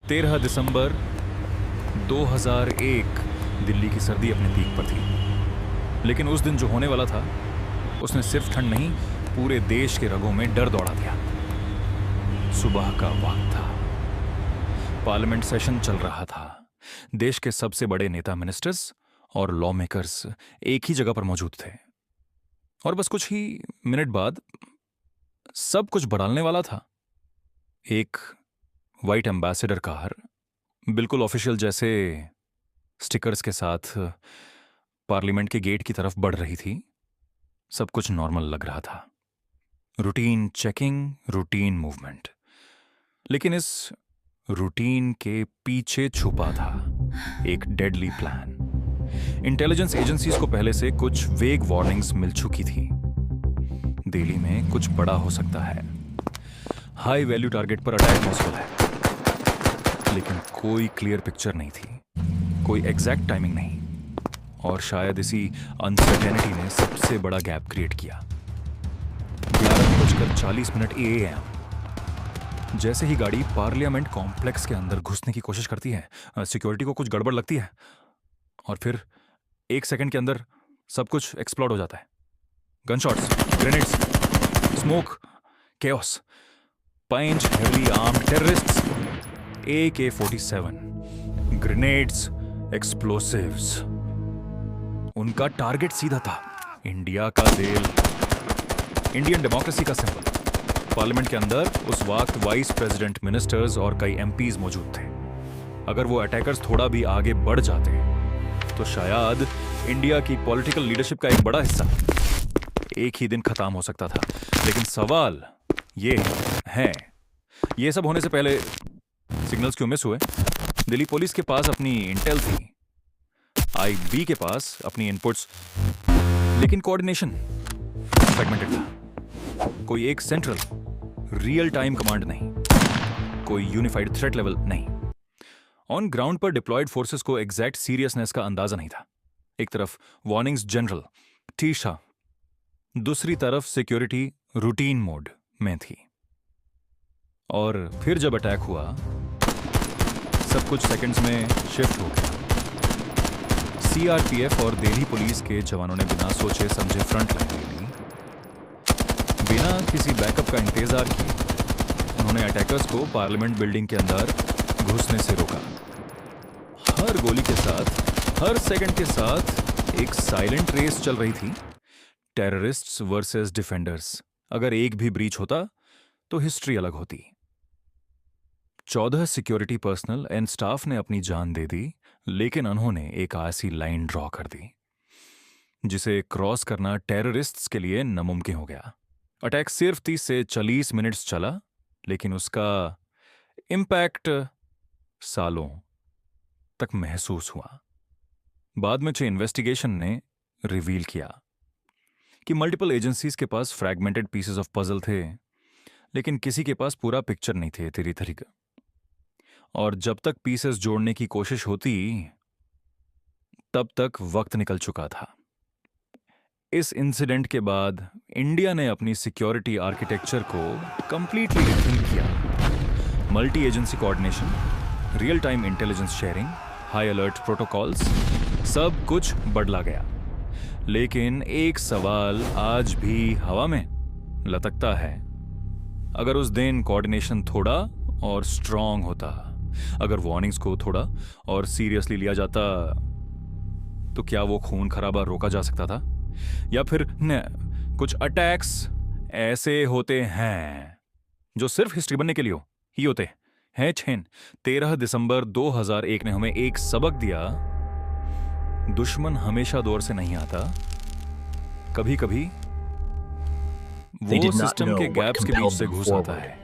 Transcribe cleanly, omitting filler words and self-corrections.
13 दिसंबर 2001 दिल्ली की सर्दी अपने पीक पर थी, लेकिन उस दिन जो होने वाला था उसने सिर्फ ठंड नहीं, पूरे देश के रगों में डर दौड़ा दिया। सुबह का वक्त था, पार्लियामेंट सेशन चल रहा था। देश के सबसे बड़े नेता, मिनिस्टर्स और लॉ मेकर्स एक ही जगह पर मौजूद थे, और बस कुछ ही मिनट बाद सब कुछ बदलने वाला था। एक वाइट एम्बेसडर कार बिल्कुल ऑफिशियल जैसे स्टिकर्स के साथ पार्लियामेंट के गेट की तरफ बढ़ रही थी। सब कुछ नॉर्मल लग रहा था, रूटीन चेकिंग, रूटीन मूवमेंट। लेकिन इस रूटीन के पीछे छुपा था एक डेडली प्लान। इंटेलिजेंस एजेंसीज को पहले से कुछ वेग वार्निंग्स मिल चुकी थी। दिल्ली में कुछ बड़ा हो सकता है, हाई वैल्यू टारगेट पर अटैक पॉसिबल है, लेकिन कोई क्लियर पिक्चर नहीं थी, कोई एग्जैक्ट टाइमिंग नहीं, और शायद इसी अनसर्टेनिटी ने सबसे बड़ा गैप क्रिएट किया। 11:40 AM, जैसे ही गाड़ी पार्लियामेंट कॉम्प्लेक्स के अंदर घुसने की कोशिश करती है, सिक्योरिटी को कुछ गड़बड़ लगती है, और फिर 1 सेकंड के अंदर सब कुछ एक्सप्लोड हो जाता है। गनशॉट्स, ग्रेनेड्स, स्मोक, केओस, पंच heavily armed terrorists, AK-47, grenades, explosives. उनका टारगेट सीधा था इंडिया का दिल, इंडियन डेमोक्रेसी का सिंबल। पार्लियामेंट के अंदर उस वक्त वाइस प्रेसिडेंट, मिनिस्टर्स और कई एमपीज मौजूद थे। अगर वो अटैकर्स थोड़ा भी आगे बढ़ जाते तो शायद इंडिया की पॉलिटिकल लीडरशिप का एक बड़ा हिस्सा एक ही दिन खत्म हो सकता था। लेकिन सवाल ये है, ये सब होने से पहले सिग्नल्स क्यों मिस हुए? दिल्ली पुलिस के पास अपनी इंटेल थी, IB के पास अपनी इनपुट्स, लेकिन कोऑर्डिनेशन फ्रैगमेंटेड था। कोई एक सेंट्रल रियल टाइम कमांड नहीं, कोई यूनिफाइड थ्रेट लेवल नहीं। ऑन ग्राउंड पर डिप्लॉयड फोर्सेस को एग्जैक्ट सीरियसनेस का अंदाजा नहीं था। एक तरफ वार्निंग्स जनरल टीशा, दूसरी तरफ सिक्योरिटी रूटीन मोड में थी। और फिर जब अटैक हुआ, सब कुछ सेकंड्स में शिफ्ट हो गया। CRPF और दिल्ली पुलिस के जवानों ने बिना सोचे समझे फ्रंट लाइन ले ली। बिना किसी बैकअप का इंतजार किए उन्होंने अटैकर्स को पार्लियामेंट बिल्डिंग के अंदर घुसने से रोका। हर गोली के साथ, हर सेकंड के साथ एक साइलेंट रेस चल रही थी, टेररिस्ट्स वर्सेस डिफेंडर्स। अगर एक भी ब्रीच होता तो हिस्ट्री अलग होती। 14 सिक्योरिटी पर्सनल एंड स्टाफ ने अपनी जान दे दी, लेकिन उन्होंने एक ऐसी लाइन ड्रॉ कर दी जिसे क्रॉस करना टेररिस्ट्स के लिए नामुमकिन हो गया। अटैक सिर्फ 30 से 40 मिनट्स चला, लेकिन उसका इंपैक्ट सालों तक महसूस हुआ। बाद में इन्वेस्टिगेशन ने रिवील किया कि मल्टीपल एजेंसीज के पास फ्रैगमेंटेड पीसेस ऑफ पजल थे, लेकिन किसी के पास पूरा पिक्चर नहीं थे तेरी तरीके। और जब तक पीसेस जोड़ने की कोशिश होती, तब तक वक्त निकल चुका था। इस इंसिडेंट के बाद इंडिया ने अपनी सिक्योरिटी आर्किटेक्चर को कंप्लीटली रिथिंक किया। Multi agency coordination, real time intelligence sharing, high alert protocols, सब कुछ बदला गया। लेकिन एक सवाल आज भी हवा में लटकता है। अगर उस दिन कोऑर्डिनेशन थोड़ा और स्ट्रांग होता, अगर वार्निंग्स को थोड़ा और सीरियसली लिया जाता, तो क्या वो खून खराबा रोका जा सकता था? या फिर कुछ अटैक्स ऐसे होते हैं जो सिर्फ हिस्ट्री बनने के लिए ही होते हैं। 13 दिसंबर 2001 ने हमें एक सबक दिया, दुश्मन हमेशा दौर से नहीं आता, कभी कभी वो सिस्टम के गैप्स के बीच से घुस आता है।